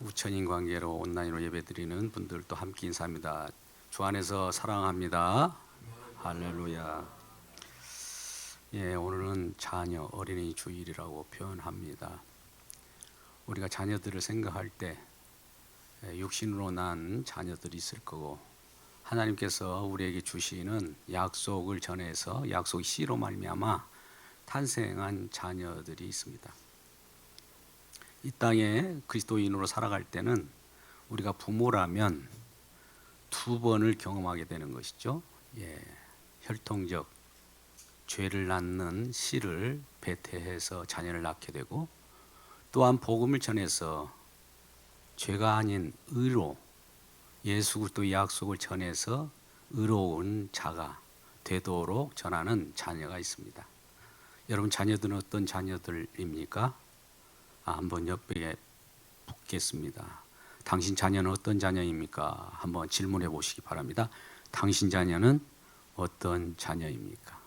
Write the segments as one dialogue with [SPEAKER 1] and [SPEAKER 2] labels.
[SPEAKER 1] 우천인 관계로 온라인으로 예배드리는 분들도 함께 인사합니다. 주 안에서 사랑합니다. 할렐루야. 오늘은 자녀 어린이 주일이라고 표현합니다. 우리가 자녀들을 생각할 때 육신으로 난 자녀들이 있을 거고, 하나님께서 우리에게 주시는 약속을 전해서 약속이 씨로 말미암아 탄생한 자녀들이 있습니다. 이 땅에 그리스도인으로 살아갈 때는 우리가 부모라면 두 번을 경험하게 되는 것이죠. 혈통적 죄를 낳는 씨를 배태해서 자녀를 낳게 되고, 또한 복음을 전해서 죄가 아닌 의로 예수 그리스도의 약속을 전해서 의로운 자가 되도록 전하는 자녀가 있습니다. 여러분 자녀들은 어떤 자녀들입니까? 한번 옆에 묻겠습니다. 당신 자녀는 어떤 자녀입니까? 한번 질문해 보시기 바랍니다. 당신 자녀는 어떤 자녀입니까?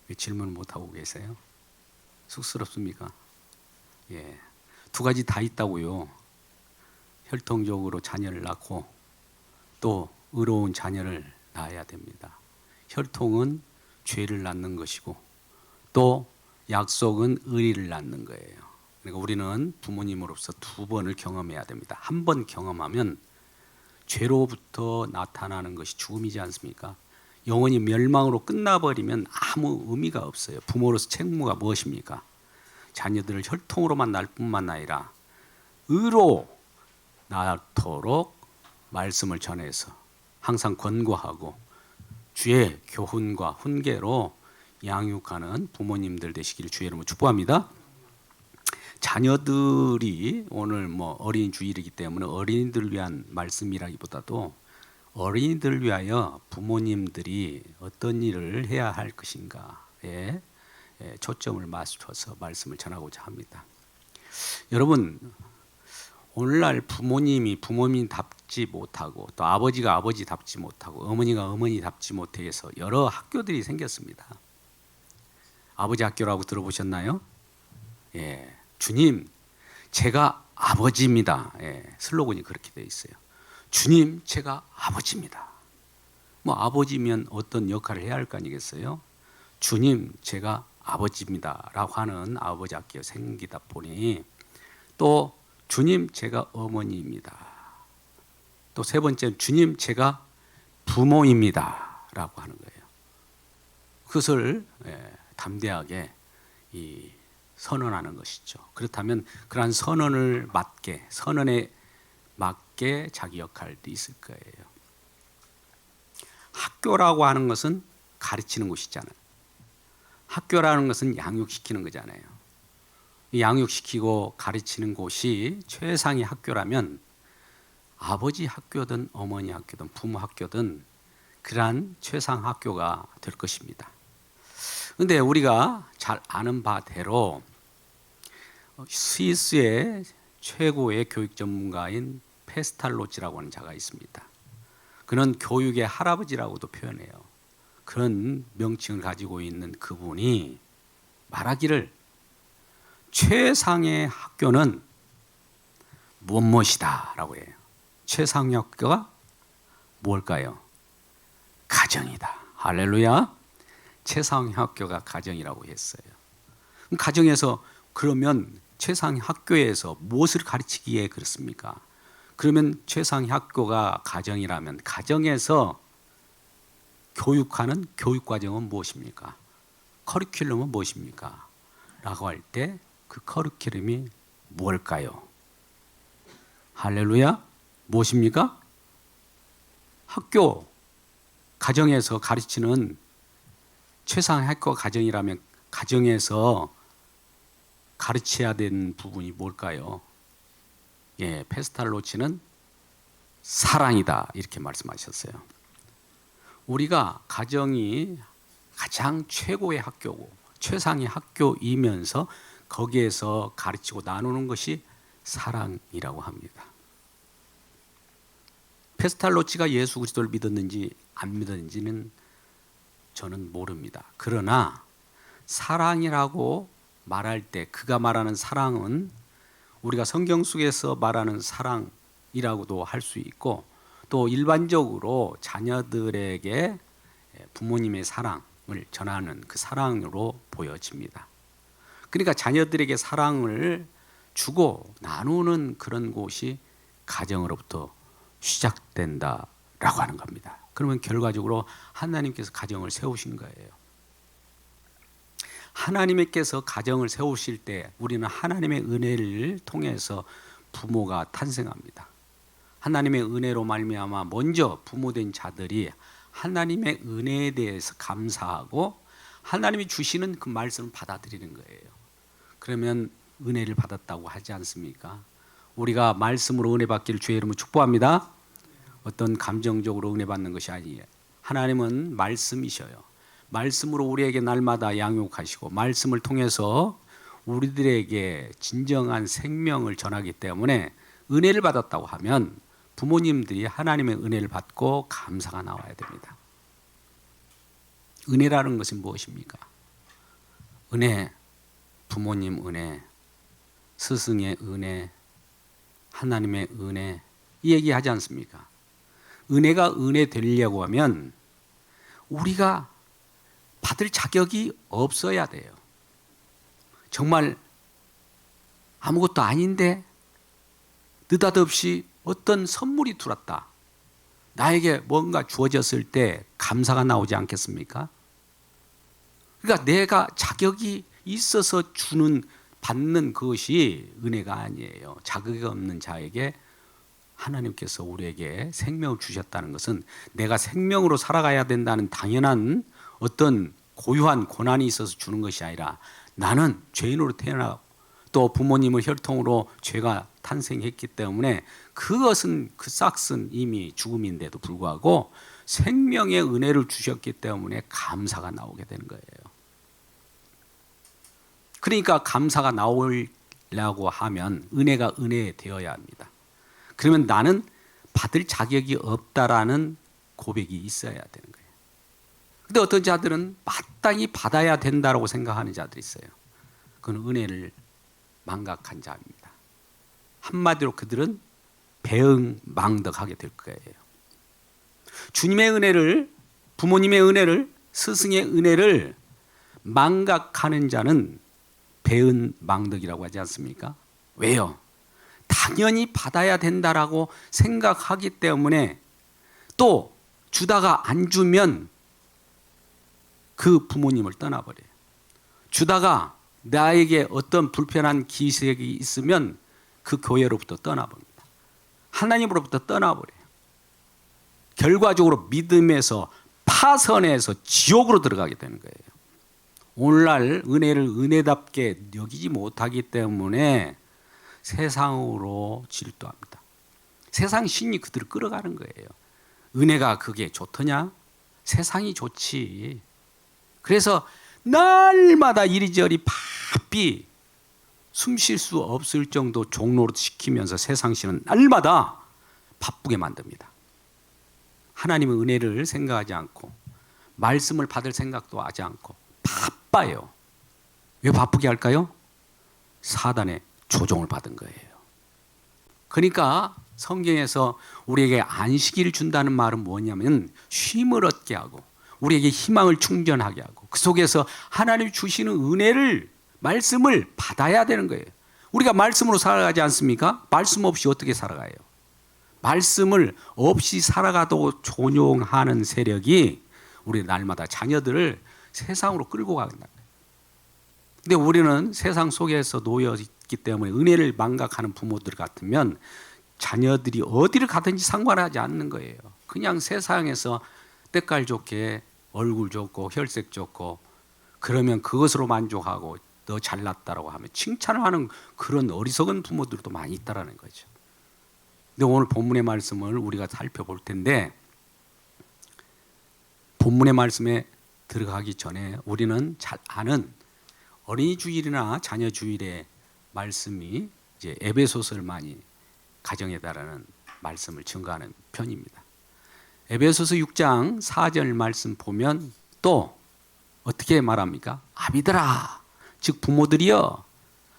[SPEAKER 1] 왜 질문 못하고 계세요? 쑥스럽습니까? 두 가지 다 있다고요. 혈통적으로 자녀를 낳고 또 의로운 자녀를 낳아야 됩니다. 혈통은 죄를 낳는 것이고 또 약속은 의리를 낳는 거예요. 그러니까 우리는 부모님으로서 두 번을 경험해야 됩니다. 한 번 경험하면 죄로부터 나타나는 것이 죽음이지 않습니까? 영원히 멸망으로 끝나버리면 아무 의미가 없어요. 부모로서 책무가 무엇입니까? 자녀들을 혈통으로만 낳을 뿐만 아니라 의로 낳도록 말씀을 전해서 항상 권고하고 주의 교훈과 훈계로 양육하는 부모님들 되시기를 주의 이름으로 축복합니다. 자녀들이 오늘 어린이 주일이기 때문에 어린이들을 위한 말씀이라기보다도 어린이들을 위하여 부모님들이 어떤 일을 해야 할 것인가에 초점을 맞춰서 말씀을 전하고자 합니다. 여러분, 오늘날 부모님이 부모님답지 못하고 또 아버지가 아버지답지 못하고 어머니가 어머니답지 못해서 여러 학교들이 생겼습니다. 아버지 학교라고 들어보셨나요? 주님, 제가 아버지입니다. 슬로건이 그렇게 되어 있어요. 주님, 제가 아버지입니다. 아버지면 어떤 역할을 해야 할 거 아니겠어요? 주님, 제가 아버지입니다 라고 하는 아버지 학교가 생기다 보니, 또 주님, 제가 어머니입니다. 또 세 번째, 주님, 제가 부모입니다 라고 하는 거예요. 그것을 담대하게 선언하는 것이죠. 그렇다면 그러한 선언에 맞게 자기 역할도 있을 거예요. 학교라고 하는 것은 가르치는 곳이잖아요. 학교라는 것은 양육시키는 거잖아요. 양육시키고 가르치는 곳이 최상의 학교라면 아버지 학교든 어머니 학교든 부모 학교든 그러한 최상 학교가 될 것입니다. 그런데 우리가 잘 아는 바대로 스위스의 최고의 교육 전문가인 페스탈로치라고 하는 자가 있습니다. 그는 교육의 할아버지라고도 표현해요. 그런 명칭을 가지고 있는 그분이 말하기를 최상의 학교는 무엇이다 라고 해요. 최상의 학교가 뭘까요? 가정이다. 할렐루야. 최상의 학교가 가정이라고 했어요. 가정에서 그러면 최상의 학교에서 무엇을 가르치기에 그렇습니까? 그러면 최상의 학교가 가정이라면 가정에서 교육하는 교육과정은 무엇입니까? 커리큘럼은 무엇입니까? 라고 할 때 그 커리큘럼이 뭘까요? 할렐루야? 무엇입니까? 학교, 가정에서 가르치는 최상의 학교가 가정이라면 가정에서 가르쳐야 되는 부분이 뭘까요? 페스탈로치는 사랑이다 이렇게 말씀하셨어요. 우리가 가정이 가장 최고의 학교고 최상의 학교이면서 거기에서 가르치고 나누는 것이 사랑이라고 합니다. 페스탈로치가 예수 그리스도를 믿었는지 안 믿었는지는 저는 모릅니다. 그러나 사랑이라고 말할 때 그가 말하는 사랑은 우리가 성경 속에서 말하는 사랑, 사랑이라고도 할 수 있고, 또 일반적으로 자녀들에게 부모님의 사랑을 전하는 그 사랑으로 보여집니다. 그러니까 자녀들에게 사랑을 주고 나누는 그런 곳이 가정으로부터 시작된다라고 하는 겁니다. 그러면 결과적으로 하나님께서 가정을 세우신 거예요. 하나님께서 가정을 세우실 때 우리는 하나님의 은혜를 통해서 부모가 탄생합니다. 하나님의 은혜로 말미암아 먼저 부모된 자들이 하나님의 은혜에 대해서 감사하고 하나님이 주시는 그 말씀을 받아들이는 거예요. 그러면 은혜를 받았다고 하지 않습니까? 우리가 말씀으로 은혜 받기를 주의 이름으로 축복합니다. 어떤 감정적으로 은혜 받는 것이 아니에요. 하나님은 말씀이셔요. 말씀으로 우리에게 날마다 양육하시고 말씀을 통해서 우리들에게 진정한 생명을 전하기 때문에 은혜를 받았다고 하면 부모님들이 하나님의 은혜를 받고 감사가 나와야 됩니다. 은혜라는 것은 무엇입니까? 은혜, 부모님 은혜, 스승의 은혜, 하나님의 은혜, 이 얘기하지 않습니까? 은혜가 은혜 되려고 하면 우리가 받을 자격이 없어야 돼요. 정말 아무것도 아닌데 느닷없이 어떤 선물이 들어왔다. 나에게 뭔가 주어졌을 때 감사가 나오지 않겠습니까? 그러니까 내가 자격이 있어서 받는 그것이 은혜가 아니에요. 자격이 없는 자에게 하나님께서 우리에게 생명을 주셨다는 것은 내가 생명으로 살아가야 된다는 당연한 어떤 고유한 고난이 있어서 주는 것이 아니라 나는 죄인으로 태어나고 또 부모님을 혈통으로 죄가 탄생했기 때문에 그것은 그 싹은 이미 죽음인데도 불구하고 생명의 은혜를 주셨기 때문에 감사가 나오게 되는 거예요. 그러니까 감사가 나오려고 하면 은혜가 은혜 되어야 합니다. 그러면 나는 받을 자격이 없다라는 고백이 있어야 되는 거예요. 근데 어떤 자들은 마땅히 받아야 된다고 생각하는 자들이 있어요. 그건 은혜를 망각한 자입니다. 한마디로 그들은 배응망덕하게 될 거예요. 주님의 은혜를, 부모님의 은혜를, 스승의 은혜를 망각하는 자는 배은망덕이라고 하지 않습니까? 왜요? 당연히 받아야 된다라고 생각하기 때문에 또 주다가 안 주면 그 부모님을 떠나버려요. 주다가 나에게 어떤 불편한 기색이 있으면 그 교회로부터 떠나버립니다. 하나님으로부터 떠나버려요. 결과적으로 믿음에서 파선해서 지옥으로 들어가게 되는 거예요. 오늘날 은혜를 은혜답게 여기지 못하기 때문에 세상으로 질투합니다. 세상 신이 그들을 끌어가는 거예요. 은혜가 그게 좋더냐? 세상이 좋지. 그래서 날마다 이리저리 바삐 숨 쉴 수 없을 정도 종로로 시키면서 세상 신은 날마다 바쁘게 만듭니다. 하나님의 은혜를 생각하지 않고 말씀을 받을 생각도 하지 않고 바빠요. 왜 바쁘게 할까요? 사단의 조종을 받은 거예요. 그러니까 성경에서 우리에게 안식일을 준다는 말은 뭐냐면 쉼을 얻게 하고 우리에게 희망을 충전하게 하고 그 속에서 하나님이 주시는 은혜를 말씀을 받아야 되는 거예요. 우리가 말씀으로 살아가지 않습니까? 말씀 없이 어떻게 살아가요? 말씀을 없이 살아가도 존용하는 세력이 우리 날마다 자녀들을 세상으로 끌고 가는 거예요. 근데 우리는 세상 속에서 놓여 있기 때문에 은혜를 망각하는 부모들 같으면 자녀들이 어디를 가든지 상관하지 않는 거예요. 그냥 세상에서 때깔 좋게 얼굴 좋고 혈색 좋고 그러면 그것으로 만족하고 너 잘났다라고 하면 칭찬을 하는 그런 어리석은 부모들도 많이 있다라는 거죠. 근데 오늘 본문의 말씀을 우리가 살펴볼 텐데 본문의 말씀에 들어가기 전에 우리는 잘 아는 어린이 주일이나 자녀 주일의 말씀이 이제 에베소서를 많이 가정에 달하는 말씀을 증거하는 편입니다. 에베소서 6장 4절 말씀 보면 또 어떻게 말합니까? 아비들아, 즉 부모들이여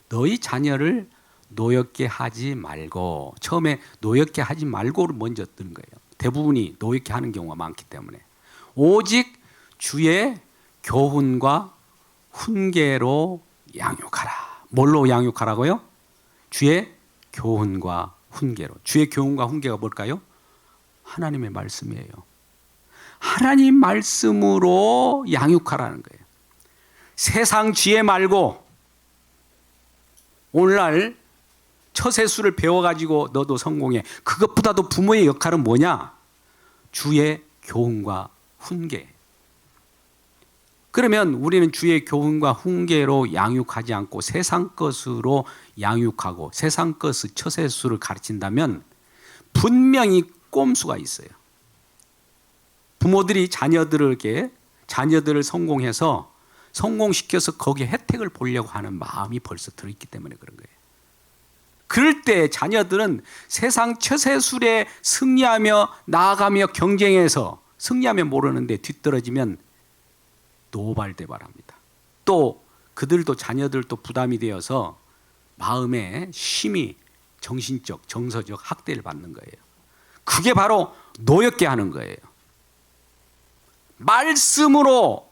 [SPEAKER 1] 너희 자녀를 노엽게 하지 말고, 처음에 노엽게 하지 말고를 먼저 뜨는 거예요. 대부분이 노엽게 하는 경우가 많기 때문에. 오직 주의 교훈과 훈계로 양육하라. 뭘로 양육하라고요? 주의 교훈과 훈계로. 주의 교훈과 훈계가 뭘까요? 하나님의 말씀이에요. 하나님 말씀으로 양육하라는 거예요. 세상 지혜 말고 오늘날 처세술을 배워가지고 너도 성공해. 그것보다도 부모의 역할은 뭐냐? 주의 교훈과 훈계. 그러면 우리는 주의 교훈과 훈계로 양육하지 않고 세상 것으로 양육하고 세상 것의 처세술을 가르친다면 분명히 꼼수가 있어요. 부모들이 자녀들을 성공시켜서 거기에 혜택을 보려고 하는 마음이 벌써 들어있기 때문에 그런 거예요. 그럴 때 자녀들은 세상 처세술에 승리하며 나아가며 경쟁해서 승리하면 모르는데 뒤떨어지면 노발대발합니다. 또 그들도 자녀들도 부담이 되어서 마음에 심히 정신적, 정서적 학대를 받는 거예요. 그게 바로 노엽게 하는 거예요. 말씀으로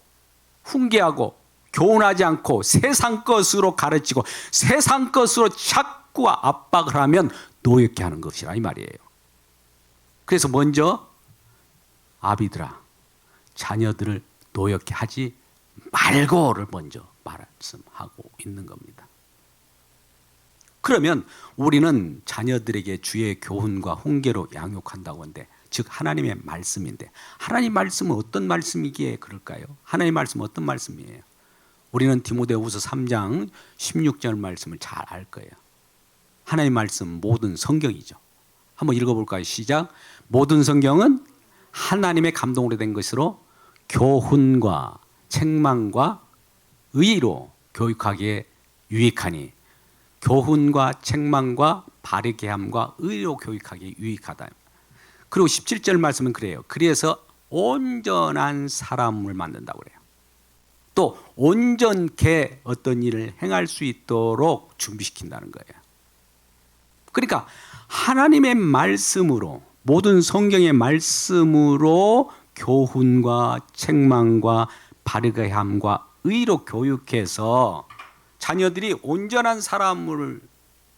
[SPEAKER 1] 훈계하고 교훈하지 않고 세상 것으로 가르치고 세상 것으로 자꾸 압박을 하면 노엽게 하는 것이라 이 말이에요. 그래서 먼저 아비들아, 자녀들을 노엽게 하지 말고를 먼저 말씀하고 있는 겁니다. 그러면 우리는 자녀들에게 주의 교훈과 훈계로 양육한다고 하는데, 즉 하나님의 말씀인데, 하나님 말씀은 어떤 말씀이기에 그럴까요? 하나님 말씀은 어떤 말씀이에요? 우리는 디모데후서 3장 16절 말씀을 잘 알 거예요. 하나님 말씀 모든 성경이죠. 한번 읽어볼까요? 시작. 모든 성경은 하나님의 감동으로 된 것으로 교훈과 책망과 의로 교육하기에 유익하니, 교훈과 책망과 바르게 함과 의로 교육하기에 유익하다. 그리고 17절 말씀은 그래요. 그래서 온전한 사람을 만든다고 그래요. 또 온전케 어떤 일을 행할 수 있도록 준비시킨다는 거예요. 그러니까 하나님의 말씀으로, 모든 성경의 말씀으로 교훈과 책망과 바르게 함과 의로 교육해서 자녀들이 온전한 사람을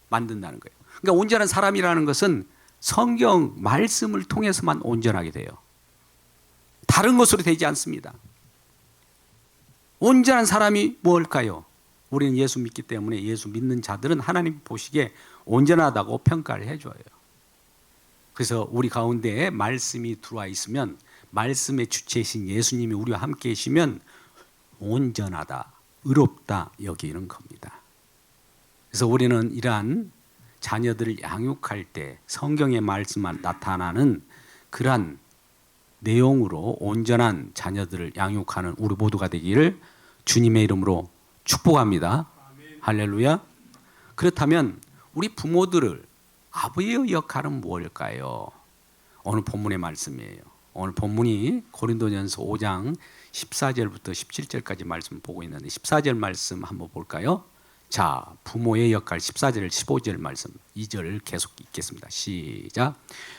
[SPEAKER 1] 만든다는 거예요. 그러니까 온전한 사람이라는 것은 성경 말씀을 통해서만 온전하게 돼요. 다른 것으로 되지 않습니다. 온전한 사람이 뭘까요? 우리는 예수 믿기 때문에 예수 믿는 자들은 하나님 보시기에 온전하다고 평가를 해줘요. 그래서 우리 가운데에 말씀이 들어와 있으면, 말씀의 주체이신 예수님이 우리와 함께 계시면 온전하다, 의롭다 여기는 겁니다. 그래서 우리는 이러한 자녀들을 양육할 때 성경의 말씀만 나타나는 그러한 내용으로 온전한 자녀들을 양육하는 우리 모두가 되기를 주님의 이름으로 축복합니다. 할렐루야. 그렇다면 우리 부모들을, 아버지의 역할은 뭘까요? 오늘 본문의 말씀이에요. 오늘 본문이 고린도전서 5장 14절부터 17절까지 말씀 보고 있는데, 14절 말씀 한번 볼까요? 자, 부모의 역할 14절 15절 말씀 2절 계속 읽겠습니다. 시작.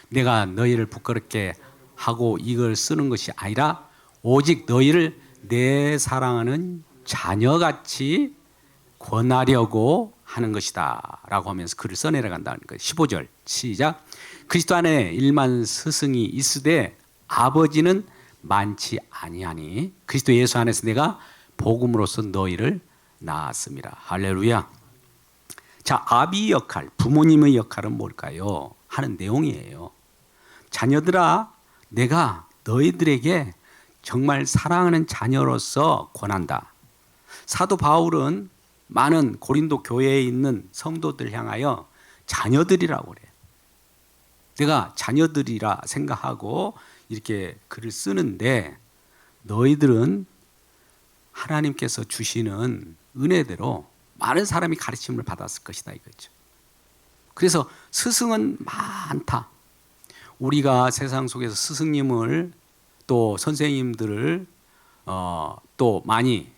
[SPEAKER 1] 내가 너희를 부끄럽게 하고 이걸 쓰는 것이 아니라 오직 너희를 내 사랑하는 자녀같이 권하려고 하는 것이다 라고 하면서 글을 써내려간다는 거예요. 15절 시작. 그리스도 안에 일만 스승이 있으되 아버지는 많지 아니하니 그리스도 예수 안에서 내가 복음으로써 너희를 낳았습니다. 할렐루야. 자, 아비 역할, 부모님의 역할은 뭘까요? 하는 내용이에요. 자녀들아, 내가 너희들에게 정말 사랑하는 자녀로서 권한다. 사도 바울은 많은 고린도 교회에 있는 성도들 향하여 자녀들이라고 그래요. 내가 자녀들이라 생각하고 이렇게 글을 쓰는데, 너희들은 하나님께서 주시는 은혜대로 많은 사람이 가르침을 받았을 것이다 이거죠. 그래서 스승은 많다. 우리가 세상 속에서 스승님을, 또 선생님들을 또 많이,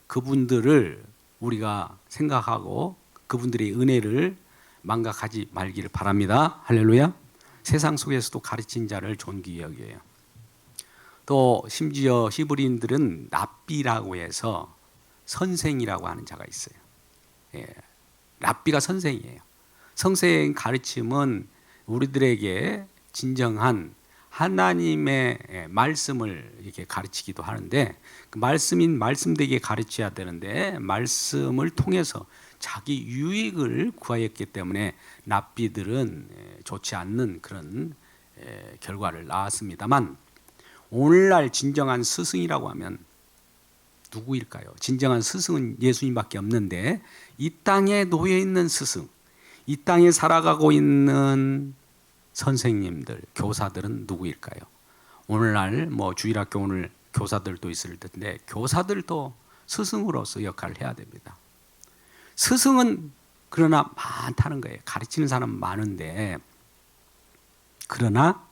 [SPEAKER 1] 그분들을 우리가 생각하고 그분들의 은혜를 망각하지 말기를 바랍니다. 할렐루야. 세상 속에서도 가르친 자를 존귀히 여겨요. 또 심지어 히브리인들은 랍비라고 해서 선생이라고 하는 자가 있어요. 예, 랍비가 선생이에요. 선생 가르침은 우리들에게 진정한 하나님의 말씀을 이렇게 가르치기도 하는데, 그 말씀되게 가르쳐야 되는데 말씀을 통해서 자기 유익을 구하였기 때문에 랍비들은 좋지 않는 그런 결과를 낳았습니다만, 오늘날 진정한 스승이라고 하면 누구일까요? 진정한 스승은 예수님밖에 없는데, 이 땅에 놓여 있는 스승, 이 땅에 살아가고 있는 선생님들, 교사들은 누구일까요? 오늘날 주일학교 오늘 교사들도 있을 텐데, 교사들도 스승으로서 역할을 해야 됩니다. 스승은 그러나 많다는 거예요. 가르치는 사람은 많은데, 그러나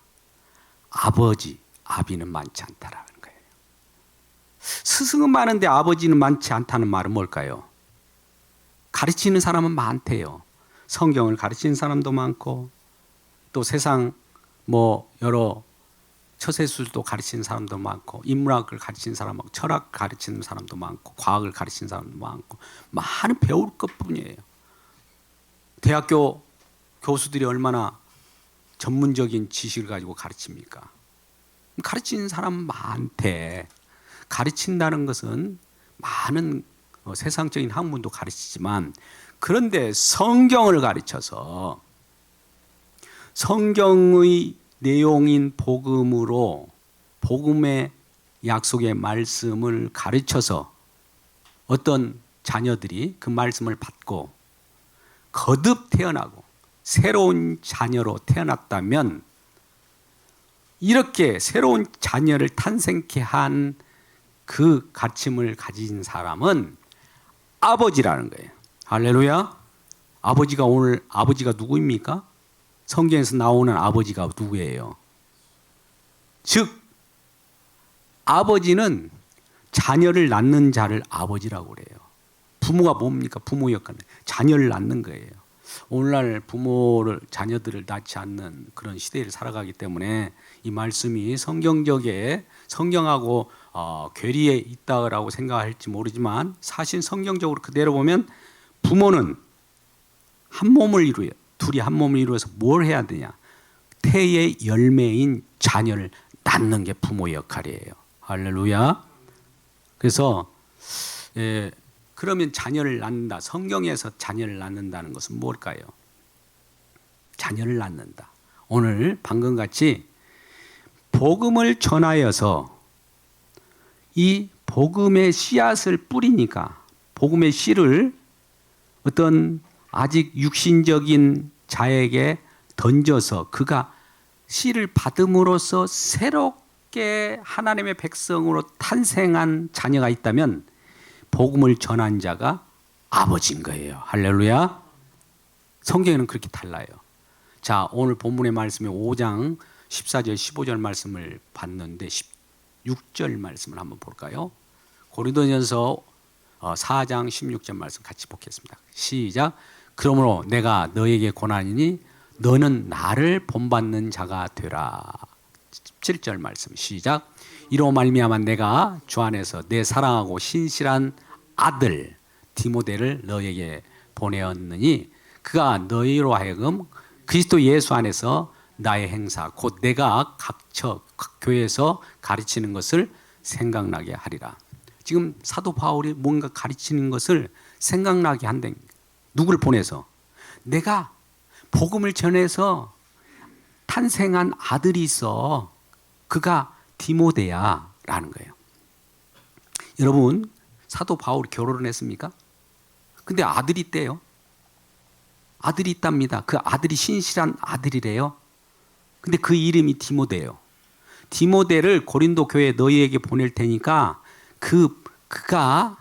[SPEAKER 1] 아비는 많지 않다라는 거예요. 스승은 많은데 아버지는 많지 않다는 말은 뭘까요? 가르치는 사람은 많대요. 성경을 가르치는 사람도 많고, 또 세상 여러 처세술도 가르치는 사람도 많고, 인문학을 가르치는 사람 많고, 철학 가르치는 사람도 많고, 과학을 가르치는 사람도 많고, 많은 배울 것뿐이에요. 대학교 교수들이 얼마나 전문적인 지식을 가지고 가르칩니까? 가르치는 사람은 많대. 가르친다는 것은 많은 세상적인 학문도 가르치지만, 그런데 성경을 가르쳐서 성경의 내용인 복음으로, 복음의 약속의 말씀을 가르쳐서 어떤 자녀들이 그 말씀을 받고 거듭 태어나고 새로운 자녀로 태어났다면, 이렇게 새로운 자녀를 탄생케 한 그 가르침을 가진 사람은 아버지라는 거예요. 할렐루야. 아버지가 누구입니까? 성경에서 나오는 아버지가 누구예요? 즉, 아버지는 자녀를 낳는 자를 아버지라고 그래요. 부모가 뭡니까? 부모 역할은 자녀를 낳는 거예요. 오늘날 자녀들을 낳지 않는 그런 시대를 살아가기 때문에 이 말씀이 성경하고 괴리에 있다고 생각할지 모르지만, 사실 성경적으로 그대로 보면 부모는 둘이 한 몸을 이루어서 뭘 해야 되냐? 태의 열매인 자녀를 낳는 게 부모의 역할이에요. 할렐루야. 그래서 그러면 자녀를 낳는다. 성경에서 자녀를 낳는다는 것은 뭘까요? 자녀를 낳는다. 오늘 방금 같이 복음을 전하여서 이 복음의 씨앗을 뿌리니까, 복음의 씨를 어떤 아직 육신적인 자에게 던져서 그가 씨를 받음으로써 새롭게 하나님의 백성으로 탄생한 자녀가 있다면, 복음을 전한 자가 아버지인 거예요. 할렐루야. 성경에는 그렇게 달라요. 자, 오늘 본문의 말씀에 5장 14절 15절 말씀을 봤는데 16절 말씀을 한번 볼까요? 고린도전서 4장 16절 말씀 같이 보겠습니다. 시작. 그러므로 내가 너에게 고난이니 너는 나를 본받는 자가 되라. 17절 말씀 시작. 이로 말미암아 내가 주 안에서 내 사랑하고 신실한 아들 디모데를 너에게 보내었느니, 그가 너희로 하여금 그리스도 예수 안에서 나의 행사 곧 내가 각 교회에서 가르치는 것을 생각나게 하리라. 지금 사도 바울이 뭔가 가르치는 것을 생각나게 한다. 누구를 보내서? 내가 복음을 전해서 탄생한 아들이 있어. 그가 디모데야 라는 거예요. 여러분, 사도 바울이 결혼을 했습니까? 근데 아들이 있대요. 아들이 있답니다. 그 아들이 신실한 아들이래요. 근데 그 이름이 디모데예요. 디모데를 고린도 교회에 너희에게 보낼 테니까 그가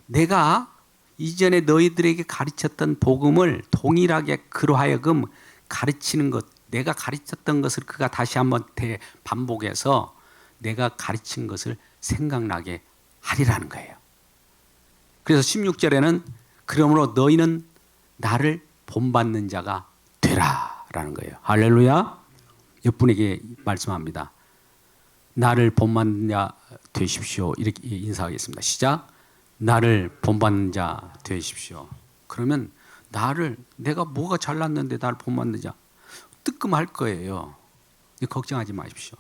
[SPEAKER 1] 내가 이전에 너희들에게 가르쳤던 복음을 동일하게 그로 하여금 가르치는 것, 내가 가르쳤던 것을 그가 다시 한번 반복해서 내가 가르친 것을 생각나게 하리라는 거예요. 그래서 16절에는 그러므로 너희는 나를 본받는 자가 되라라는 거예요. 할렐루야. 옆분에게 말씀합니다. 나를 본받는 자 되십시오. 이렇게 인사하겠습니다. 시작. 나를 본받는 자 되십시오. 그러면 내가 뭐가 잘났는데 나를 본받는 자 뜨끔할 거예요. 걱정하지 마십시오.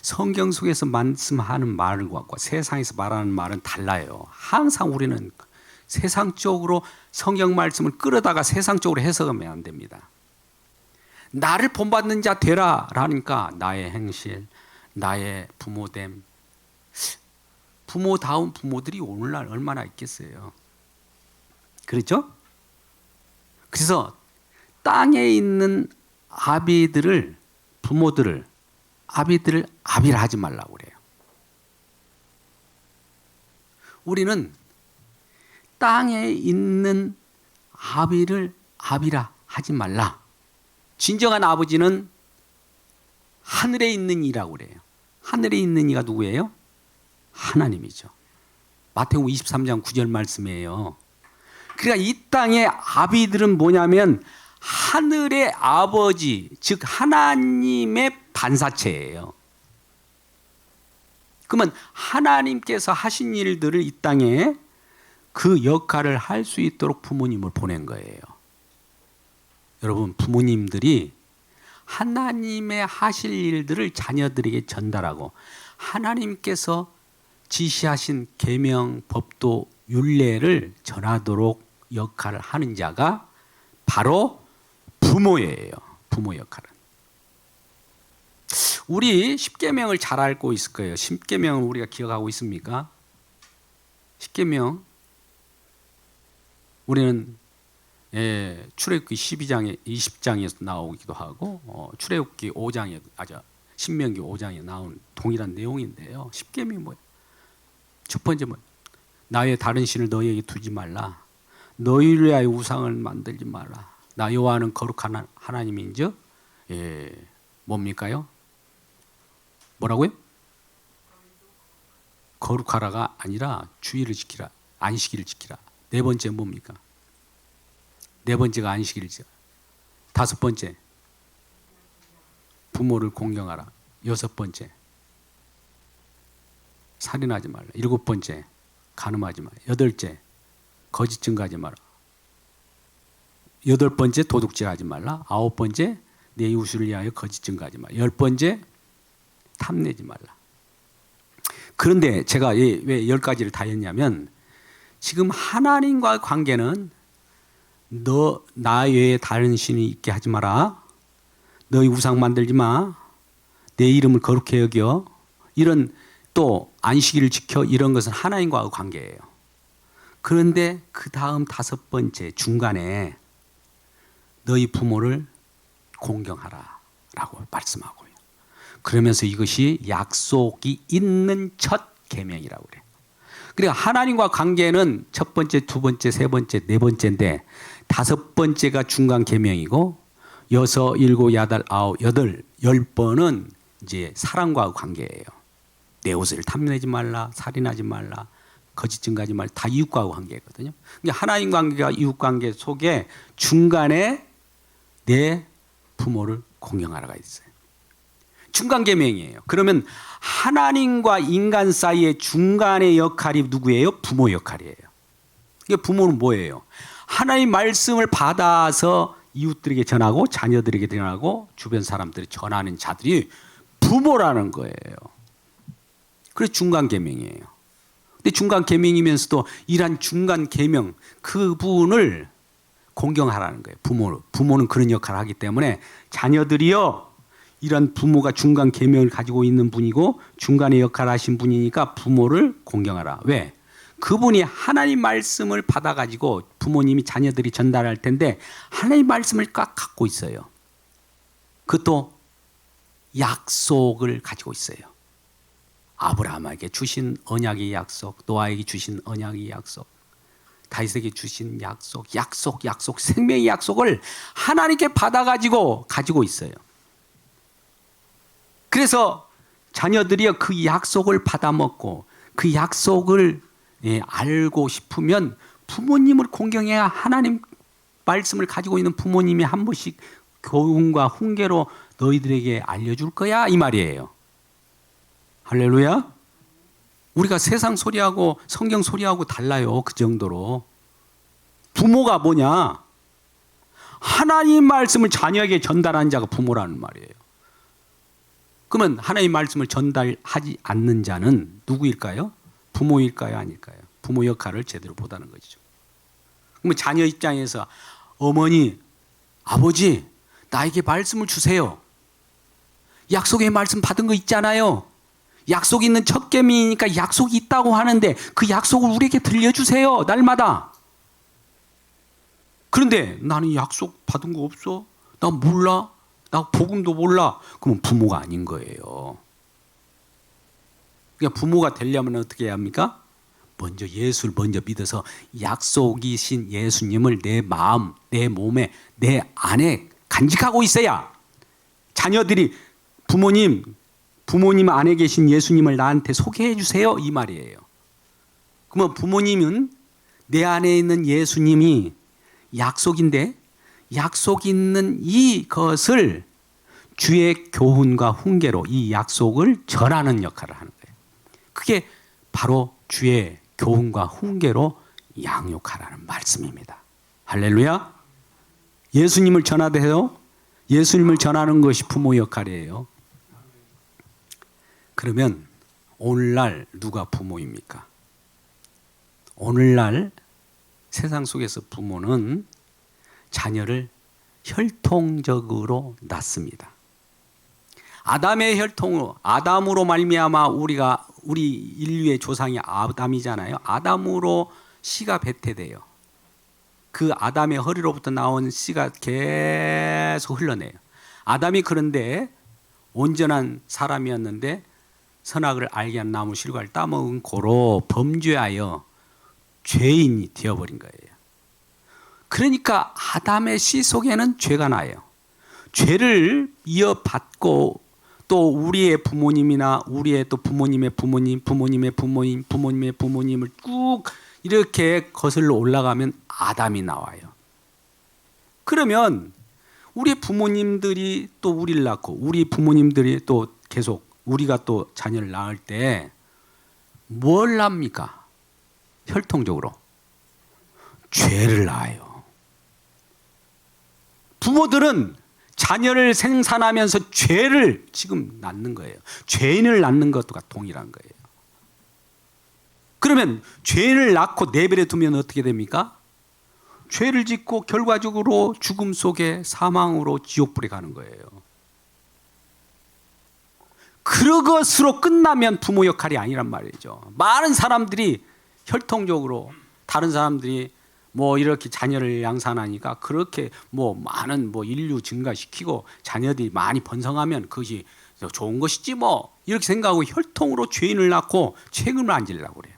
[SPEAKER 1] 성경 속에서 말씀하는 말과 세상에서 말하는 말은 달라요. 항상 우리는 세상적으로 성경 말씀을 끌어다가 세상적으로 해석하면 안 됩니다. 나를 본받는 자 되라 라니까 나의 행실, 나의 부모됨, 부모다운 부모들이 오늘날 얼마나 있겠어요. 그렇죠? 그래서 땅에 있는 부모들을 아비들을 아비라 하지 말라고 그래요. 우리는 땅에 있는 아비를 아비라 하지 말라. 진정한 아버지는 하늘에 있는 이라고 그래요. 하늘에 있는 이가 누구예요? 하나님이죠. 마태복음 23장 9절 말씀이에요. 그러니까 이 땅의 아비들은 뭐냐면 하늘의 아버지, 즉 하나님의 반사체예요. 그러면 하나님께서 하신 일들을 이 땅에 그 역할을 할 수 있도록 부모님을 보낸 거예요. 여러분, 부모님들이 하나님의 하실 일들을 자녀들에게 전달하고 하나님께서 지시하신 계명, 법도, 율례를 전하도록 역할을 하는 자가 바로 부모예요. 부모 역할은. 우리 십계명을 잘 알고 있을 거예요. 십계명을 우리가 기억하고 있습니까? 십계명 우리는 출애굽기 12장에 20장에서 나오기도 하고 출애굽기 5장에 신명기 5장에 나온 동일한 내용인데요. 십계명이 뭐예요? 첫 번째 나 외에 다른 신을 너희에게 두지 말라. 너희를 위하여 우상을 만들지 말라. 나 여호와는 거룩한 하나님인즉 뭡니까요? 뭐라고요? 거룩하라가 아니라 주의를 지키라. 안식일을 지키라. 네 번째 뭡니까? 네 번째가 안식일을 지키라. 다섯 번째 부모를 공경하라. 여섯 번째 살인하지 말라. 일곱 번째 간음하지 마라. 여덟째 거짓 증거하지 마라. 여덟 번째 도둑질하지 말라. 아홉 번째 내 이웃을 위하여 거짓 증거하지 마라. 열 번째 탐내지 말라. 그런데 제가 왜 열 가지를 다 했냐면 지금 하나님과의 관계는 나 외에 다른 신이 있게 하지 마라. 너희 우상 만들지 마. 내 이름을 거룩히 여겨. 이런 또 안식일을 지켜. 이런 것은 하나님과의 관계예요. 그런데 그 다음 다섯 번째 중간에 너희 부모를 공경하라 라고 말씀하고요. 그러면서 이것이 약속이 있는 첫 계명이라고 그래요. 그러니까 하나님과 관계는 첫 번째, 두 번째, 세 번째, 네 번째인데 다섯 번째가 중간 계명이고 여섯, 일곱, 여덟, 아홉, 여덟, 열 번은 이제 사랑과 관계예요. 내 옷을 탐내지 말라, 살인하지 말라, 거짓 증거하지 말라. 다 이웃과 관계거든요. 그러니까 하나님 관계가 이웃 관계 속에 중간에 내 부모를 공경하라가 있어요. 중간 계명이에요. 그러면 하나님과 인간 사이의 중간의 역할이 누구예요? 부모 역할이에요. 이게 부모는 뭐예요? 하나님 말씀을 받아서 이웃들에게 전하고 자녀들에게 전하고 주변 사람들이 전하는 자들이 부모라는 거예요. 그래서 중간 계명이에요. 근데 중간 계명이면서도 이러한 중간 계명 그분을 공경하라는 거예요. 부모는 그런 역할을 하기 때문에 자녀들이요 이런 부모가 중간 계명을 가지고 있는 분이고 중간에 역할을 하신 분이니까 부모를 공경하라. 왜? 그분이 하나님 말씀을 받아가지고 부모님이 자녀들이 전달할 텐데 하나님 말씀을 꽉 갖고 있어요. 그것도 약속을 가지고 있어요. 아브라함에게 주신 언약의 약속, 노아에게 주신 언약의 약속, 다윗에게 주신 약속, 생명의 약속을 하나님께 받아가지고 가지고 있어요. 그래서 자녀들이 그 약속을 받아먹고 그 약속을 알고 싶으면 부모님을 공경해야 하나님 말씀을 가지고 있는 부모님이 한 번씩 교훈과 훈계로 너희들에게 알려줄 거야 이 말이에요. 할렐루야. 우리가 세상 소리하고 성경 소리하고 달라요. 그 정도로. 부모가 뭐냐? 하나님 말씀을 자녀에게 전달하는 자가 부모라는 말이에요. 그러면 하나님 말씀을 전달하지 않는 자는 누구일까요? 부모일까요? 아닐까요? 부모 역할을 제대로 못하는 것이죠. 그러면 자녀 입장에서 어머니, 아버지, 나에게 말씀을 주세요. 약속의 말씀 받은 거 있잖아요. 약속 있는 첫 계명이니까 약속이 있다고 하는데 그 약속을 우리에게 들려주세요. 날마다. 그런데 나는 약속 받은 거 없어. 나 몰라. 나 복음도 몰라. 그러면 부모가 아닌 거예요. 그러니까 부모가 되려면 어떻게 해야 합니까? 먼저 예수를 먼저 믿어서 약속이신 예수님을 내 마음, 내 몸에, 내 안에 간직하고 있어야 자녀들이 부모님 안에 계신 예수님을 나한테 소개해 주세요 이 말이에요. 그러면 부모님은 내 안에 있는 예수님이 약속인데 약속 있는 이것을 주의 교훈과 훈계로 이 약속을 전하는 역할을 하는 거예요. 그게 바로 주의 교훈과 훈계로 양육하라는 말씀입니다. 할렐루야. 예수님을 전하되요. 예수님을 전하는 것이 부모 역할이에요. 그러면 오늘날 누가 부모입니까? 오늘날 세상 속에서 부모는 자녀를 혈통적으로 낳습니다. 아담의 혈통으로, 아담으로 말미암아 우리 인류의 조상이 아담이잖아요. 아담으로 씨가 배태돼요. 그 아담의 허리로부터 나온 씨가 계속 흘러내요. 아담이 그런데 온전한 사람이었는데 선악을 알게 한 나무 실과를 따먹은 고로 범죄하여 죄인이 되어버린 거예요. 그러니까 아담의 씨 속에는 죄가 나요. 죄를 이어받고 또 우리의 부모님이나 우리의 또 부모님의 부모님, 부모님의 부모님, 부모님의 부모님을 쭉 이렇게 거슬러 올라가면 아담이 나와요. 그러면 우리 부모님들이 또 우리를 낳고 우리 부모님들이 또 계속 우리가 또 자녀를 낳을 때 뭘 합니까? 혈통적으로 죄를 낳아요. 부모들은 자녀를 생산하면서 죄를 지금 낳는 거예요. 죄인을 낳는 것과 동일한 거예요. 그러면 죄를 낳고 내버려 두면 어떻게 됩니까? 죄를 짓고 결과적으로 죽음 속에 사망으로 지옥불에 가는 거예요. 그것으로 끝나면 부모 역할이 아니란 말이죠. 많은 사람들이 혈통적으로 다른 사람들이 뭐 이렇게 자녀를 양산하니까 그렇게 뭐 많은 뭐 인류 증가시키고 자녀들이 많이 번성하면 그것이 좋은 것이지 뭐 이렇게 생각하고 혈통으로 죄인을 낳고 책임을 안 지려고 그래요.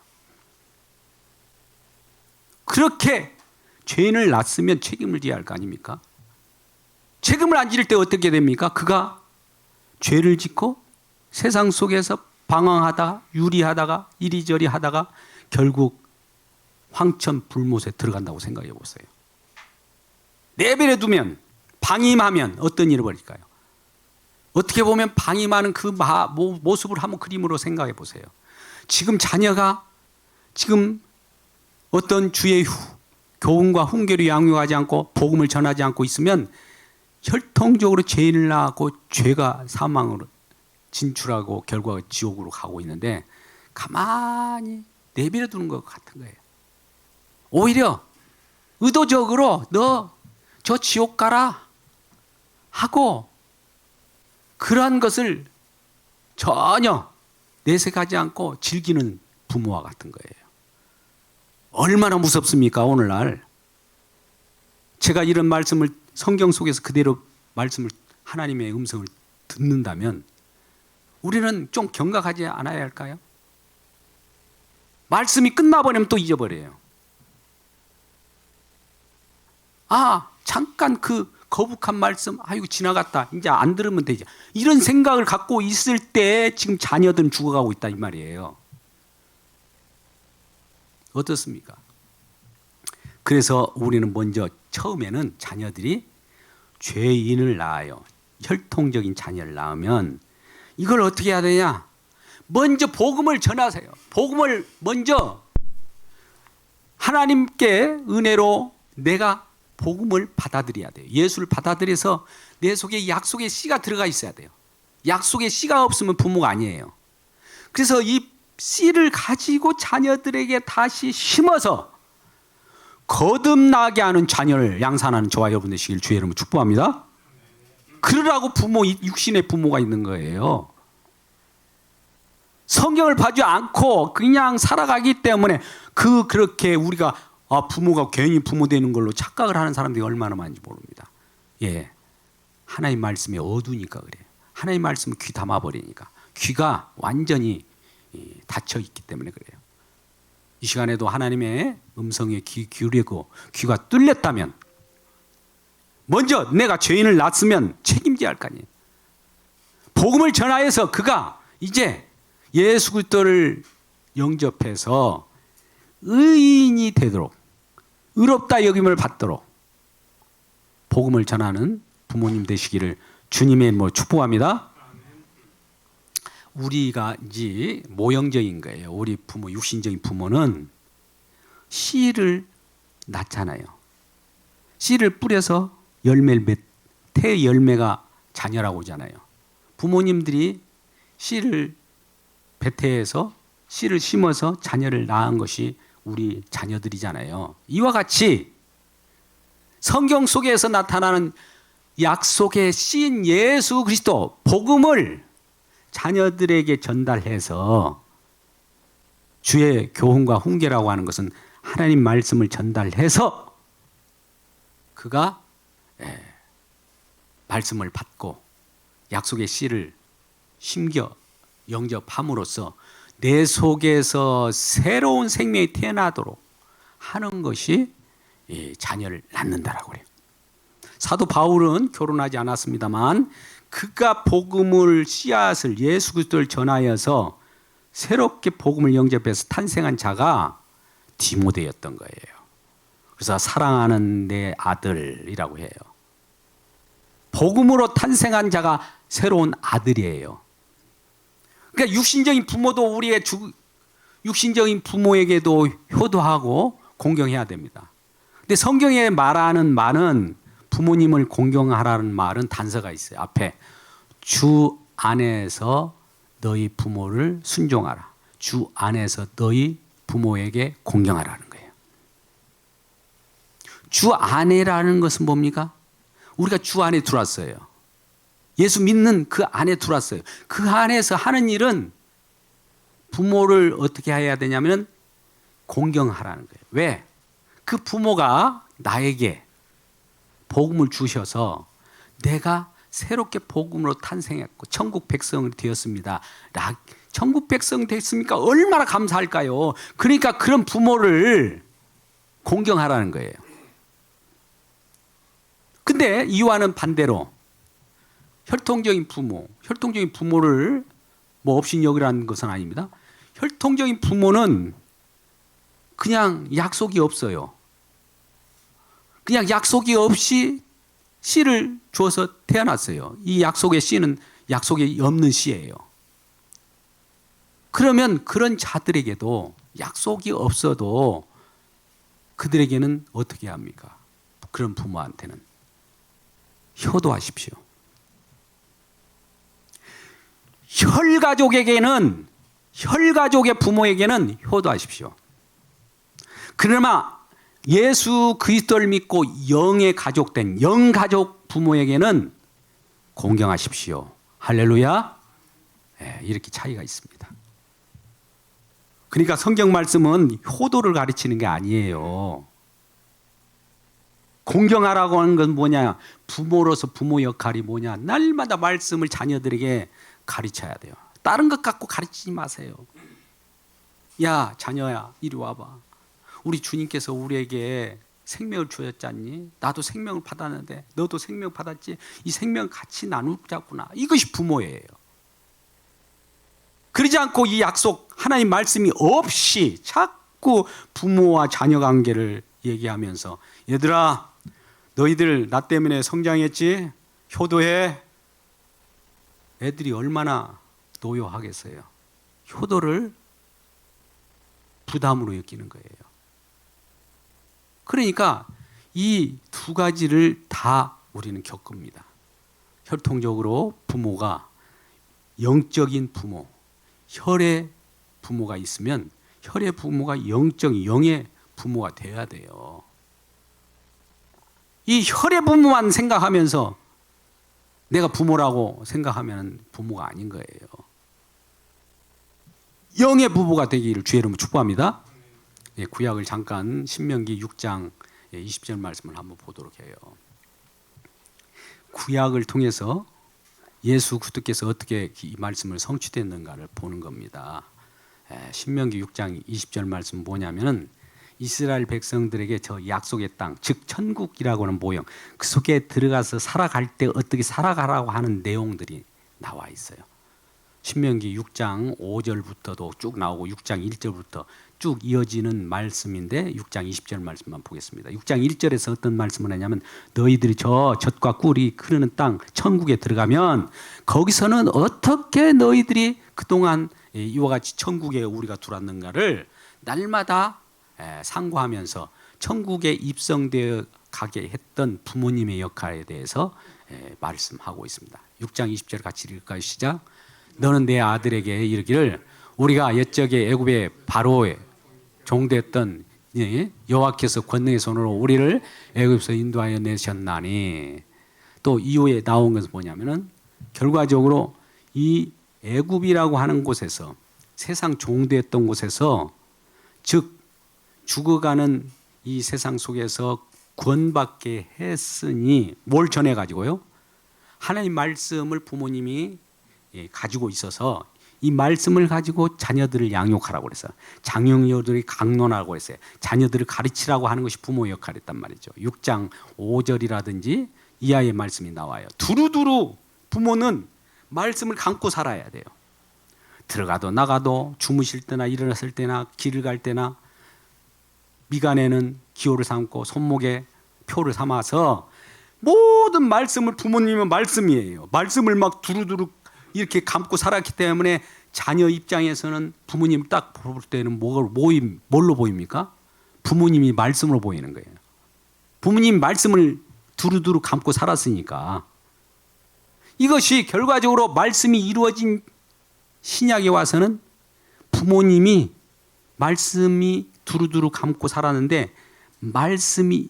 [SPEAKER 1] 그렇게 죄인을 낳았으면 책임을 져야 할 거 아닙니까? 책임을 안 질 때 어떻게 됩니까? 그가 죄를 짓고 세상 속에서 방황하다가 유리하다가 이리저리 하다가 결국 황천불못에 들어간다고 생각해 보세요. 내버려 두면 방임하면 어떤 일이 벌일까요? 어떻게 보면 방임하는 그 모습을 한번 그림으로 생각해 보세요. 지금 자녀가 지금 어떤 주의 교훈과 훈계를 양육하지 않고 복음을 전하지 않고 있으면 혈통적으로 죄인을 낳고 죄가 사망으로 진출하고 결과가 지옥으로 가고 있는데 가만히 내버려 두는 것 같은 거예요. 오히려 의도적으로 너 저 지옥 가라 하고 그러한 것을 전혀 내색하지 않고 즐기는 부모와 같은 거예요. 얼마나 무섭습니까 오늘날. 제가 이런 말씀을 성경 속에서 그대로 말씀을 하나님의 음성을 듣는다면 우리는 좀 경각하지 않아야 할까요? 말씀이 끝나버리면 또 잊어버려요. 잠깐 그 거북한 말씀 이거 지나갔다 이제 안 들으면 되지 이런 생각을 갖고 있을 때 지금 자녀들은 죽어가고 있다 이 말이에요. 어떻습니까? 그래서 우리는 먼저 처음에는 자녀들이 죄인을 낳아요. 혈통적인 자녀를 낳으면 이걸 어떻게 해야 되냐? 먼저 복음을 전하세요. 복음을 먼저 하나님께 은혜로 내가 복음을 받아들여야 돼요. 예수를 받아들여서 내 속에 약속의 씨가 들어가 있어야 돼요. 약속의 씨가 없으면 부모가 아니에요. 그래서 이 씨를 가지고 자녀들에게 다시 심어서 거듭나게 하는 자녀를 양산하는 저와 여러분 되시길 주의 이름으로 축복합니다. 그러라고 육신의 부모가 있는 거예요. 성경을 봐주지 않고 그냥 살아가기 때문에 그렇게 우리가 부모가 괜히 부모 되는 걸로 착각을 하는 사람들이 얼마나 많은지 모릅니다. 예, 하나님 말씀이 어두우니까 그래요. 하나님 말씀은 귀 담아버리니까 귀가 완전히 닫혀 있기 때문에 그래요. 이 시간에도 하나님의 음성에 귀 기울이고 귀가 뚫렸다면 먼저 내가 죄인을 낳았으면 책임져야 할 거 아니에요. 복음을 전하여서 그가 이제 예수 그리스도를 영접해서 의인이 되도록 의롭다 여김을 받도록 복음을 전하는 부모님 되시기를 주님의 이름으로 축복합니다. 우리가 이제 모형적인 거예요. 우리 부모, 육신적인 부모는 씨를 낳잖아요. 씨를 뿌려서 열매를 태 열매가 자녀라고 하잖아요. 부모님들이 씨를 배태해서 씨를 심어서 자녀를 낳은 것이 우리 자녀들이잖아요. 이와 같이 성경 속에서 나타나는 약속의 씨인 예수 그리스도 복음을 자녀들에게 전달해서 주의 교훈과 훈계라고 하는 것은 하나님 말씀을 전달해서 그가 말씀을 받고 약속의 씨를 심겨 영접함으로써 내 속에서 새로운 생명이 태어나도록 하는 것이 자녀를 낳는다라고 그래요. 사도 바울은 결혼하지 않았습니다만 그가 복음을 씨앗을 예수 그리스도를 전하여서 새롭게 복음을 영접해서 탄생한 자가 디모데였던 거예요. 그래서 사랑하는 내 아들이라고 해요. 복음으로 탄생한 자가 새로운 아들이에요. 그러니까 육신적인 부모도 우리의 육신적인 부모에게도 효도하고 공경해야 됩니다. 근데 성경에 말하는 말은 부모님을 공경하라는 말은 단서가 있어요. 앞에 주 안에서 너희 부모를 순종하라. 주 안에서 너희 부모에게 공경하라는 거예요. 주 안에라는 것은 뭡니까? 우리가 주 안에 들어왔어요. 예수 믿는 그 안에 들어왔어요. 그 안에서 하는 일은 부모를 어떻게 해야 되냐면 공경하라는 거예요. 왜? 그 부모가 나에게 복음을 주셔서 내가 새롭게 복음으로 탄생했고 천국 백성이 되었습니다. 천국 백성 됐습니까? 얼마나 감사할까요? 그러니까 그런 부모를 공경하라는 거예요. 근데 이와는 반대로 혈통적인 부모를 뭐 없인 여기라는 것은 아닙니다. 혈통적인 부모는 그냥 약속이 없어요. 그냥 약속이 없이 씨를 주어서 태어났어요. 이 약속의 씨는 약속이 없는 씨예요. 그러면 그런 자들에게도 약속이 없어도 그들에게는 어떻게 합니까? 그런 부모한테는 효도하십시오. 혈가족의 부모에게는 효도하십시오. 그러나 예수 그리스도를 믿고 영의 가족된 영가족 부모에게는 공경하십시오. 할렐루야. 네, 이렇게 차이가 있습니다. 그러니까 성경 말씀은 효도를 가르치는 게 아니에요. 공경하라고 하는 건 뭐냐? 부모로서 부모 역할이 뭐냐? 날마다 말씀을 자녀들에게 가르쳐야 돼요. 다른 것 갖고 가르치지 마세요. 야, 자녀야, 이리 와봐. 우리 주님께서 우리에게 생명을 주셨잖니? 나도 생명을 받았는데 너도 생명 받았지? 이 생명 같이 나누자꾸나. 이것이 부모예요. 그러지 않고 이 약속 하나님 말씀이 없이 자꾸 부모와 자녀 관계를 얘기하면서 얘들아 너희들 나 때문에 성장했지? 효도해. 애들이 얼마나 노여하겠어요. 효도를 부담으로 여기는 거예요. 그러니까 이 두 가지를 다 우리는 겪습니다. 혈통적으로 부모가 영적인 부모, 혈의 부모가 있으면 혈의 부모가 영의 부모가 돼야 돼요. 이 혈의 부모만 생각하면서 내가 부모라고 생각하면 부모가 아닌 거예요. 영의 부모가 되기를 주의 이름으로 축복합니다. 구약을 잠깐 신명기 6장 20절 말씀을 한번 보도록 해요. 구약을 통해서 예수 그리스도께서 어떻게 이 말씀을 성취됐는가를 보는 겁니다. 신명기 6장 20절 말씀 뭐냐면은 이스라엘 백성들에게 저 약속의 땅, 즉 천국이라고 하는 모형, 그 속에 들어가서 살아갈 때 어떻게 살아가라고 하는 내용들이 나와 있어요. 신명기 6장 5절부터도 쭉 나오고 6장 1절부터 쭉 이어지는 말씀인데 6장 20절 말씀만 보겠습니다. 6장 1절에서 어떤 말씀을 하냐면 너희들이 저 젖과 꿀이 흐르는 땅 천국에 들어가면 거기서는 어떻게 너희들이 그동안 이와 같이 천국에 우리가 들어왔는가를 날마다 상고하면서 천국에 입성되어 가게 했던 부모님의 역할에 대해서 말씀하고 있습니다. 6장 20절 같이 읽을까요? 시작. 너는 내 아들에게 이르기를 우리가 옛적에 애굽의 바로의 종됐던 여호와께서 권능의 손으로 우리를 애굽에서 인도하여 내셨나니. 또 이후에 나온 것은 뭐냐면은 결과적으로 이 애굽이라고 하는 곳에서 세상 종됐던 곳에서 즉 죽어가는 이 세상 속에서 구원받게 했으니 뭘 전해 가지고요? 하나님 말씀을 부모님이 가지고 있어서 이 말씀을 가지고 자녀들을 양육하라고 그래서 장육녀들이 강론하라고 했어요. 자녀들을 가르치라고 하는 것이 부모의 역할이었단 말이죠. 6장 5절이라든지 이하의 말씀이 나와요. 두루두루 부모는 말씀을 감고 살아야 돼요. 들어가도 나가도 주무실 때나 일어났을 때나 길을 갈 때나 미간에는 기호를 삼고 손목에 표를 삼아서 모든 말씀을 부모님은 말씀이에요. 말씀을 막 두루두루 이렇게 감고 살았기 때문에 자녀 입장에서는 부모님 딱 볼 때는 뭘로 보입니까? 부모님이 말씀으로 보이는 거예요. 부모님 말씀을 두루두루 감고 살았으니까 이것이 결과적으로 말씀이 이루어진 신약에 와서는 부모님이 말씀이 두루두루 감고 살았는데 말씀이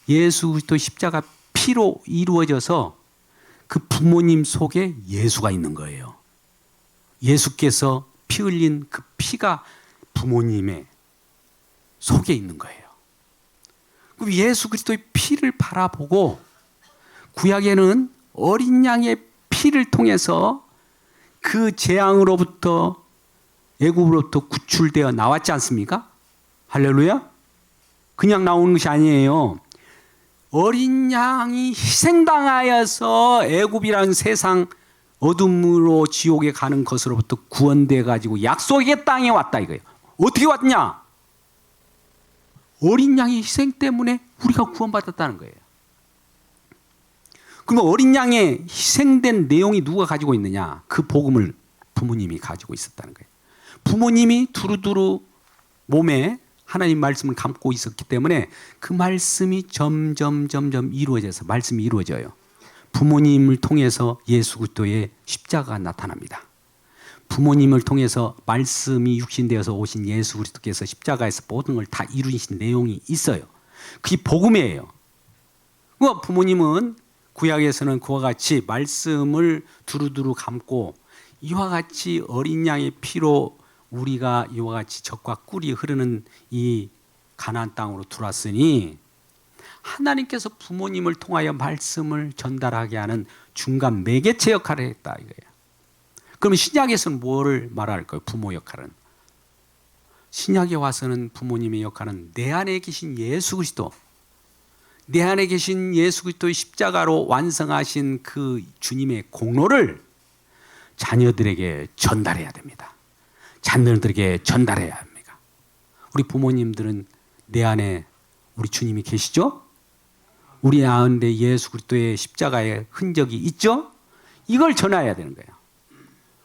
[SPEAKER 1] 예수 그리스도 십자가 피로 이루어져서 그 부모님 속에 예수가 있는 거예요. 예수께서 피 흘린 그 피가 부모님의 속에 있는 거예요. 그럼 예수 그리스도의 피를 바라보고 구약에는 어린 양의 피를 통해서 그 재앙으로부터 애굽으로부터 구출되어 나왔지 않습니까? 할렐루야. 그냥 나오는 것이 아니에요. 어린 양이 희생당하여서 애굽이라는 세상 어둠으로 지옥에 가는 것으로부터 구원돼 가지고 약속의 땅에 왔다 이거예요. 어떻게 왔냐? 어린 양의 희생 때문에 우리가 구원받았다는 거예요. 그러면 어린 양의 희생된 내용이 누가 가지고 있느냐? 그 복음을 부모님이 가지고 있었다는 거예요. 부모님이 두루두루 몸에 하나님 말씀을 감고 있었기 때문에 그 말씀이 점점 이루어져서 말씀이 이루어져요. 부모님을 통해서 예수 그리스도의 십자가가 나타납니다. 부모님을 통해서 말씀이 육신되어서 오신 예수 그리스도께서 십자가에서 모든 걸 다 이루신 내용이 있어요. 그게 복음이에요. 부모님은 구약에서는 그와 같이 말씀을 두루두루 감고 이와 같이 어린 양의 피로 우리가 이와 같이 젖과 꿀이 흐르는 이 가나안 땅으로 들어왔으니 하나님께서 부모님을 통하여 말씀을 전달하게 하는 중간 매개체 역할을 했다 이거예요. 그러면 신약에서는 뭐를 말할까요? 부모 역할은. 신약에 와서는 부모님의 역할은 내 안에 계신 예수 그리스도, 내 안에 계신 예수 그리스도의 십자가로 완성하신 그 주님의 공로를 자녀들에게 전달해야 됩니다. 자녀들에게 전달해야 합니다. 우리 부모님들은 내 안에 우리 주님이 계시죠? 우리 가운데 예수 그리스도의 십자가의 흔적이 있죠? 이걸 전해야 되는 거예요.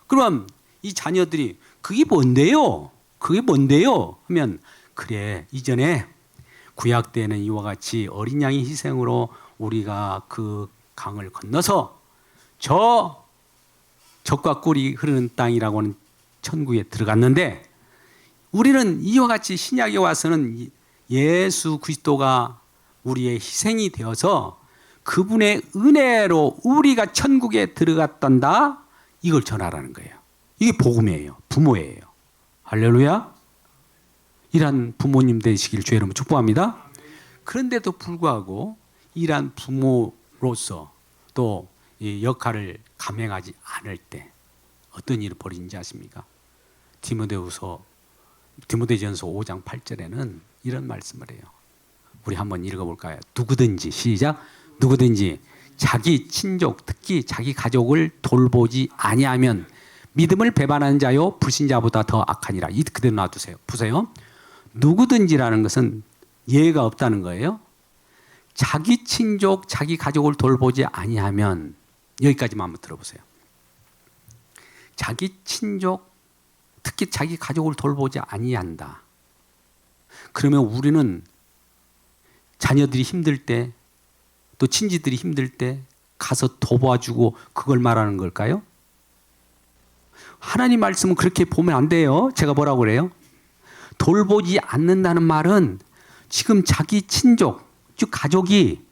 [SPEAKER 1] 그럼 이 자녀들이 그게 뭔데요? 그게 뭔데요? 하면 그래, 이전에 구약 때는 이와 같이 어린 양의 희생으로 우리가 그 강을 건너서 저 젖과 꿀이 흐르는 땅이라고 하는 천국에 들어갔는데, 우리는 이와 같이 신약에 와서는 예수 그리스도가 우리의 희생이 되어서 그분의 은혜로 우리가 천국에 들어갔단다, 이걸 전하라는 거예요. 이게 복음이에요. 부모예요. 할렐루야. 이러한 부모님 되시길 주의 이름으로 축복합니다. 그런데도 불구하고 이러한 부모로서 또 이 역할을 감행하지 않을 때 어떤 일이 벌어지는지 아십니까? 디모데전서 5장 8절에는 이런 말씀을 해요. 우리 한번 읽어볼까요? 누구든지, 시작. 누구든지 자기 친족, 특히 자기 가족을 돌보지 아니하면 믿음을 배반하는 자요 불신자보다 더 악하니라. 이 그대로 놔두세요. 보세요. 누구든지라는 것은 예외가 없다는 거예요. 자기 친족, 자기 가족을 돌보지 아니하면, 여기까지만 한번 들어보세요. 자기 친족, 특히 자기 가족을 돌보지 아니한다. 그러면 우리는 자녀들이 힘들 때, 또 친지들이 힘들 때 가서 도와주고 그걸 말하는 걸까요? 하나님 말씀은 그렇게 보면 안 돼요. 제가 뭐라고 그래요? 돌보지 않는다는 말은 지금 자기 친족, 즉 가족이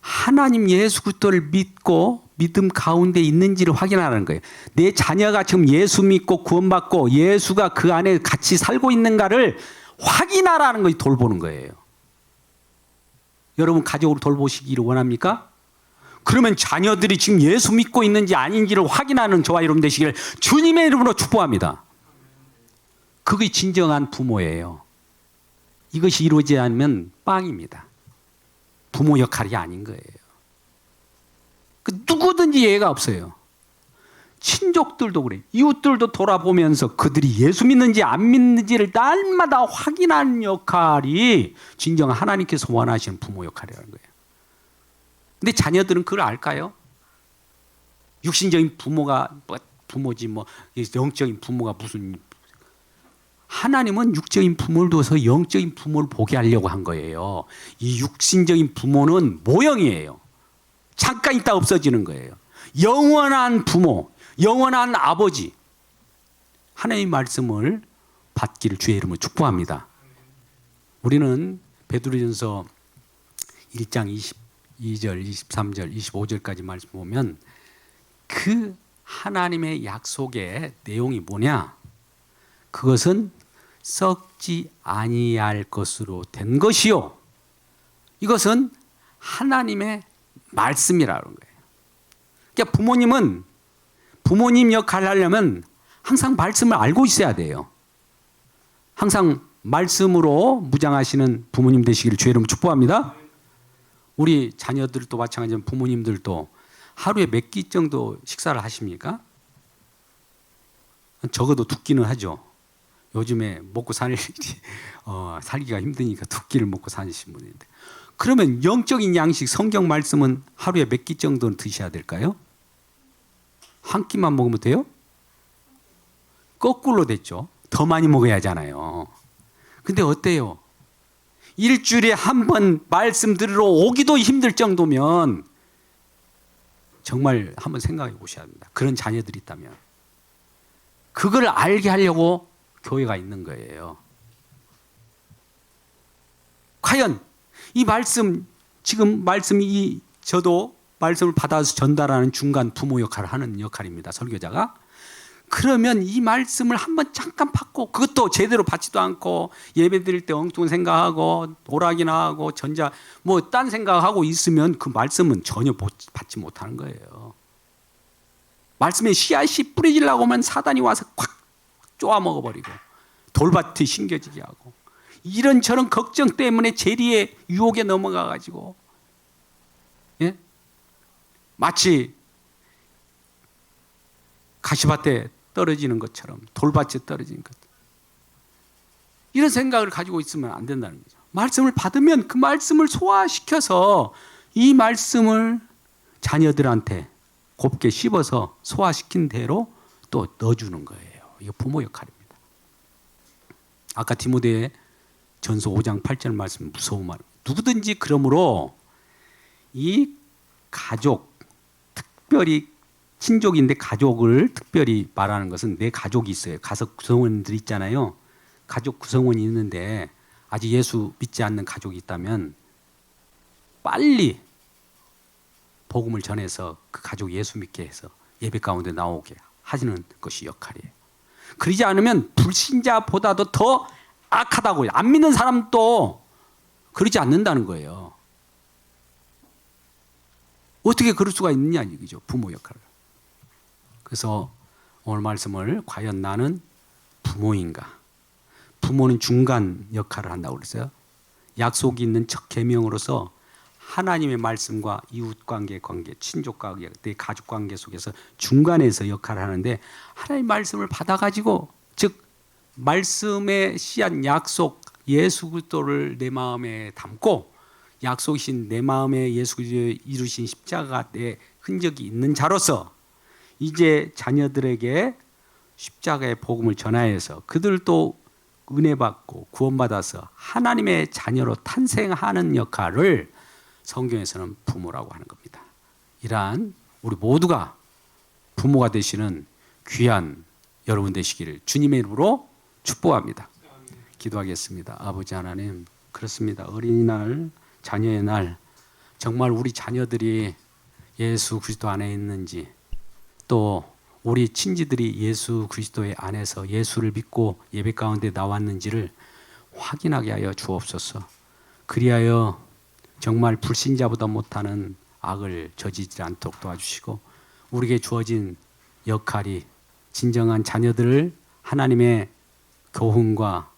[SPEAKER 1] 하나님 예수 그리스도를 믿고 믿음 가운데 있는지를 확인하는 거예요. 내 자녀가 지금 예수 믿고 구원받고 예수가 그 안에 같이 살고 있는가를 확인하라는 것이 돌보는 거예요. 여러분 가족을 돌보시기를 원합니까? 그러면 자녀들이 지금 예수 믿고 있는지 아닌지를 확인하는 저와 여러분 되시기를 주님의 이름으로 축복합니다. 그게 진정한 부모예요. 이것이 이루어지지 않으면 빵입니다. 부모 역할이 아닌 거예요. 누구든지 예외가 없어요. 친족들도 그래. 이웃들도 돌아보면서 그들이 예수 믿는지 안 믿는지를 날마다 확인하는 역할이 진정한 하나님께서 원하시는 부모 역할이라는 거예요. 근데 자녀들은 그걸 알까요? 육신적인 부모가 부모지 뭐 영적인 부모가 무슨, 하나님은 육적인 부모를 둬서 영적인 부모를 보게 하려고 한 거예요. 이 육신적인 부모는 모형이에요. 잠깐 있다 없어지는 거예요. 영원한 부모, 영원한 아버지, 하나님의 말씀을 받기를 주의 이름으로 축복합니다. 우리는 베드로전서 1장 22절, 23절, 25절까지 말씀 보면 그 하나님의 약속의 내용이 뭐냐? 그것은 썩지 아니할 것으로 된 것이요, 이것은 하나님의 말씀이라는 거예요. 그러니까 부모님은 부모님 역할을 하려면 항상 말씀을 알고 있어야 돼요. 항상 말씀으로 무장하시는 부모님 되시기를 주의 이름으로 축복합니다. 우리 자녀들도 마찬가지로 부모님들도 하루에 몇 끼 정도 식사를 하십니까? 적어도 2끼는 하죠. 요즘에 먹고 살기가 힘드니까 2끼를 먹고 사시는 분인데, 그러면 영적인 양식 성경 말씀은 하루에 몇 끼 정도는 드셔야 될까요? 한 끼만 먹으면 돼요? 거꾸로 됐죠. 더 많이 먹어야 하잖아요. 근데 어때요? 일주일에 한 번 말씀 들으러 오기도 힘들 정도면 정말 한번 생각해 보셔야 합니다. 그런 자녀들이 있다면. 그걸 알게 하려고 교회가 있는 거예요. 과연 이 말씀, 지금 말씀이, 저도 말씀을 받아서 전달하는 중간 부모 역할을 하는 역할입니다. 설교자가. 그러면 이 말씀을 한번 잠깐 받고, 그것도 제대로 받지도 않고 예배 드릴 때 엉뚱한 생각하고 오락이나 하고 전자 뭐 딴 생각하고 있으면 그 말씀은 전혀 받지 못하는 거예요. 말씀에 씨앗이 뿌려지려고 하면 사단이 와서 콱 쪼아 먹어버리고 돌밭이 심겨지게 하고, 이런저런 걱정 때문에 재리의 유혹에 넘어가 가지고, 예? 마치 가시밭에 떨어지는 것처럼, 돌밭에 떨어지는 것, 이런 생각을 가지고 있으면 안 된다는 거죠. 말씀을 받으면 그 말씀을 소화시켜서 이 말씀을 자녀들한테 곱게 씹어서 소화시킨 대로 또 넣어주는 거예요. 이거 부모 역할입니다. 아까 디모데 전서 5장 8절 말씀 무서운 말. 누구든지 그러므로 이 가족, 특별히 친족인데 가족을 특별히 말하는 것은 내 가족이 있어요. 가족 구성원들 있잖아요. 가족 구성원이 있는데 아직 예수 믿지 않는 가족이 있다면 빨리 복음을 전해서 그 가족 예수 믿게 해서 예배 가운데 나오게 하시는 것이 역할이에요. 그러지 않으면 불신자보다도 더 악하다고요. 안 믿는 사람도 그러지 않는다는 거예요. 어떻게 그럴 수가 있느냐 이거죠. 부모 역할을. 그래서 오늘 말씀을 과연 나는 부모인가? 부모는 중간 역할을 한다고 그랬어요. 약속이 있는 첫 계명으로서 하나님의 말씀과 이웃관계, 친족관계, 내 가족관계 속에서 중간에서 역할을 하는데 하나님의 말씀을 받아가지고 즉 말씀의 씨앗 약속 예수 그리스도를 내 마음에 담고 약속이신 내 마음에 예수 그리스도의 이루신 십자가 내 흔적이 있는 자로서 이제 자녀들에게 십자가의 복음을 전하여서 그들도 은혜 받고 구원받아서 하나님의 자녀로 탄생하는 역할을 성경에서는 부모라고 하는 겁니다. 이러한 우리 모두가 부모가 되시는 귀한 여러분 되시기를 주님의 이름으로 축복합니다. 기도하겠습니다. 아버지 하나님, 그렇습니다. 어린이날, 자녀의 날, 정말 우리 자녀들이 예수 그리스도 안에 있는지 또 우리 친지들이 예수 그리스도의 안에서 예수를 믿고 예배 가운데 나왔는지를 확인하게 하여 주옵소서. 그리하여 정말 불신자보다 못하는 악을 저지르지 않도록 도와주시고 우리에게 주어진 역할이 진정한 자녀들을 하나님의 교훈과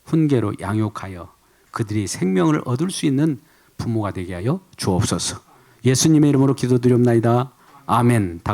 [SPEAKER 1] 훈계로 양육하여 그들이 생명을 얻을 수 있는 부모가 되게 하여 주옵소서. 예수님의 이름으로 기도드리옵나이다. 아멘. 다 같이